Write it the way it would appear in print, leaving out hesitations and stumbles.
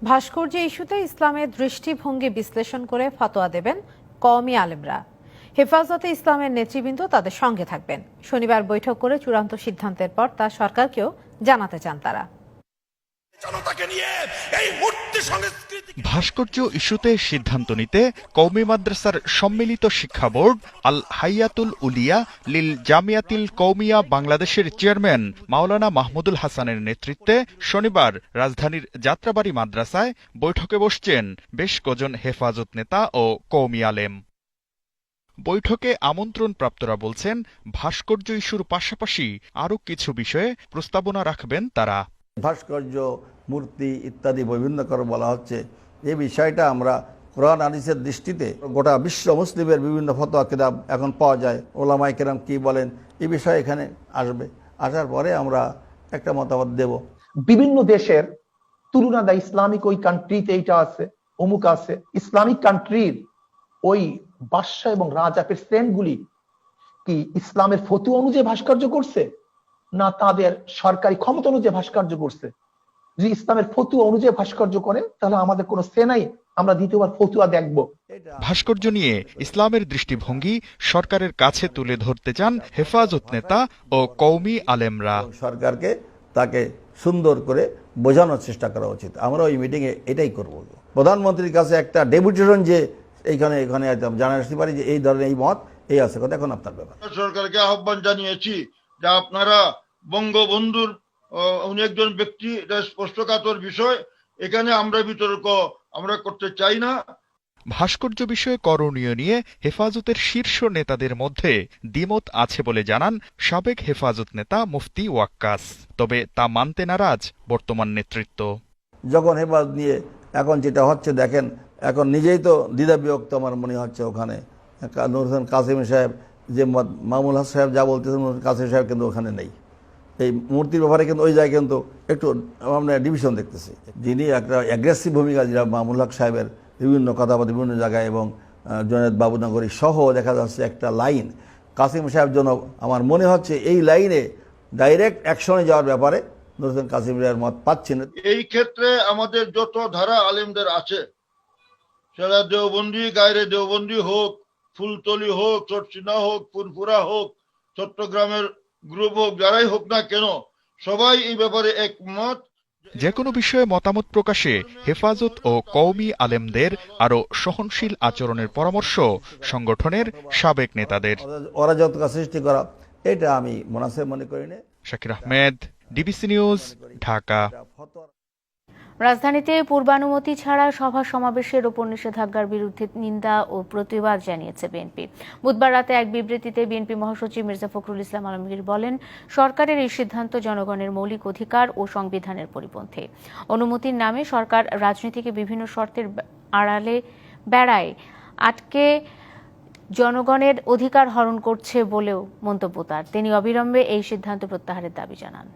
ভাস্কর্য ইস্যুতে ইসলামের দৃষ্টিভঙ্গি বিশ্লেষণ করে ফতোয়া দেবেন কওমি আলেমরা। হেফাজতে ইসলামের নেতৃবৃন্দ তাদের সঙ্গে থাকবেন। শনিবার বৈঠক করে চূড়ান্ত সিদ্ধান্তের পর তা সরকারকেও জানাতে চান তারা। ভাস্কর্য ইস্যুতে সিদ্ধান্ত নিতে কওমি মাদ্রাসার সম্মিলিত শিক্ষা বোর্ড আল হাইয়াতুল উলিয়া লিল জামিয়াতিল কওমিয়া বাংলাদেশের চেয়ারম্যান মাওলানা মাহমুদুল হাসানের নেতৃত্বে শনিবার রাজধানীর যাত্রাবাড়ি মাদ্রাসায় বৈঠকে বসছেন বেশ কজন হেফাজত নেতা ও কওমি আলেম। বৈঠকে আমন্ত্রণপ্রাপ্তরা বলছেন, ভাস্কর্য ইস্যুর পাশাপাশি আরও কিছু বিষয়ে প্রস্তাবনা রাখবেন তারা। ভাস্কর্য, মূর্তি ইত্যাদি বিভিন্ন করে বলা হচ্ছে, এই বিষয়টা আমরা কোরআন হাদিসের দৃষ্টিতে গোটা বিশ্ব মুসলিমের বিভিন্ন ফতোয়া কিতাব এখন পাওয়া যায়, ওলামায়ে কেরাম কি বলেন এই বিষয়ে এখানে আসবে। আসার পরে আমরা একটা মতামত দেব। বিভিন্ন দেশের তুলনা দেয়, ইসলামিক ওই কান্ট্রিতে এইটা আছে, অমুক আছে। ইসলামিক কান্ট্রির ওই বাদশা এবং রাজা প্রেসিডেন্টগুলি কি ইসলামের ফতোয়া অনুযায়ী ভাস্কর্য করছে, না তাদের সরকারি ক্ষমতা অনুযায়ী ভাস্কর্য করছে? যদি ইসলামের ফতোয়া অনুযায়ী ভাস্কর্য করে তাহলে আমাদের কোনো সে নাই, আমরা দ্বিতীয়বার ফতোয়া দেখব। ভাস্কর্য নিয়ে ইসলামের দৃষ্টিভঙ্গি সরকারের কাছে তুলে ধরতে চান হেফাজত নেতা ও কওমি আলেমরা। সরকারকে তাকে সুন্দর করে বোঝানোর চেষ্টা করা উচিত। আমরা ওই মিটিংয়ে এটাই করব। প্রধানমন্ত্রীর কাছে একটা ডেপুটেশন যে এইখানে জানাতে পারি যে এই ধরনের এই মত এই আছে, কথা এখন আপনার ব্যাপার। সরকারকে আহ্বান জানিয়েছি যে আপনারা বঙ্গবন্ধুর উনি একজন ব্যক্তি, এটা স্পষ্টকাতর বিষয়, এখানে আমরা বিতর্ক আমরা করতে চাই না। ভাস্কর্য বিষয়ে করণীয় নিয়ে হেফাজতের শীর্ষ নেতাদের মধ্যে দ্বিমত আছে বলে জানান সাবেক হেফাজত নেতা মুফতি ওয়াক্কাস। তবে তা মানতে নারাজ বর্তমান নেতৃত্ব। যখন হেফাজত নিয়ে এখন যেটা হচ্ছে দেখেন, এখন নিজেই তো দ্বিধা বিভক্ত আমার মনে হচ্ছে। ওখানে নূর হোসেন কাসেম সাহেব, যে মামুল হক সাহেব যা বলতেছেন, কাসেম সাহেব কিন্তু ওখানে নেই। এই মূর্তির ব্যাপারে কিন্তু ওই জায়গায় কিন্তু একটু আমরা ডিভিশন দেখতেছি। যিনি একটা অ্যাগ্রেসিভ ভূমিকা, যেটা মামুল হক সাহেবের বিভিন্ন কথাবার্তা বিভিন্ন জায়গায় এবং জয়নাদ বাবুনগরী সহ দেখা যাচ্ছে একটা লাইন, কাসিম সাহেব জন্য আমার মনে হচ্ছে এই লাইনে ডাইরেক্ট অ্যাকশনে যাওয়ার ব্যাপারে নূর হোসেন কাসিম সাহেবের মত পাচ্ছি না। এই ক্ষেত্রে আমাদের যত ধারা আলেমদের আছে, সেটা দেওবন্দি, গায়রে দেওবন্দি হোক, ফুলতলি হোক, চটচিনা হোক, ফুরফুরা হোক, চট্টগ্রামের গ্রুপ হোক, যারাই হোক না কেন, সবাই এই ব্যাপারে একমত। যে কোনো বিষয়ে মতামত প্রকাশে হেফাজত ও কওমি আলেমদের আরও সহনশীল আচরণের পরামর্শ সংগঠনের সাবেক নেতাদের। অরাজকতা সৃষ্টি করা এটা আমি মুনাসেব মনে করি না। Shakir Ahmed, DBC news, Dhaka. রাজধানীতে পূর্বানুমতি ছাড়া সভা সমাবেশের ওপর নিষেধাজ্ঞার বিরুদ্ধে নিন্দা ও প্রতিবাদ জানিয়েছে বিএনপি। বুধবার রাতে এক বিবৃতিতে বিএনপি মহাসচিব মির্জা ফখরুল ইসলাম আলমগীর বলেন, সরকারের এই সিদ্ধান্ত জনগণের মৌলিক অধিকার ও সংবিধানের পরিপন্থী। অনুমতির নামে সরকার রাজনীতিকে বিভিন্ন শর্তের আড়ালে বেড়ায় আটকে জনগণের অধিকার হরণ করছে বলেও মন্তব্য তার। তিনি অবিলম্বে এই সিদ্ধান্ত প্রত্যাহারের দাবি জানান।